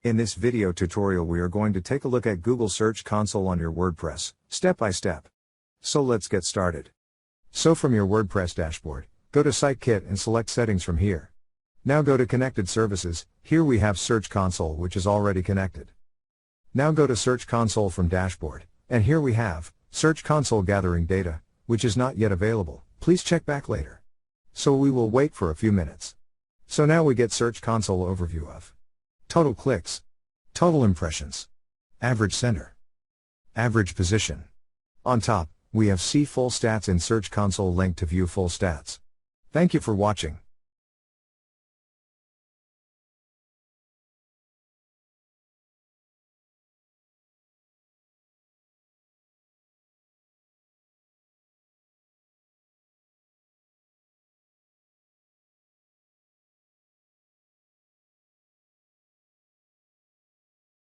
In this video tutorial we are going to take a look at Google Search Console on your WordPress, step by step. So let's get started. So from your WordPress dashboard, go to SiteKit and select Settings from here. Now go to Connected Services, here we have Search Console which is already connected. Now go to Search Console from Dashboard, and here we have Search Console gathering data, which is not yet available, please check back later. So we will wait for a few minutes. So now we get Search Console overview of total clicks, total impressions, average center, average position. On top, we have See Full Stats in Search Console link to view full stats. Thank you for watching.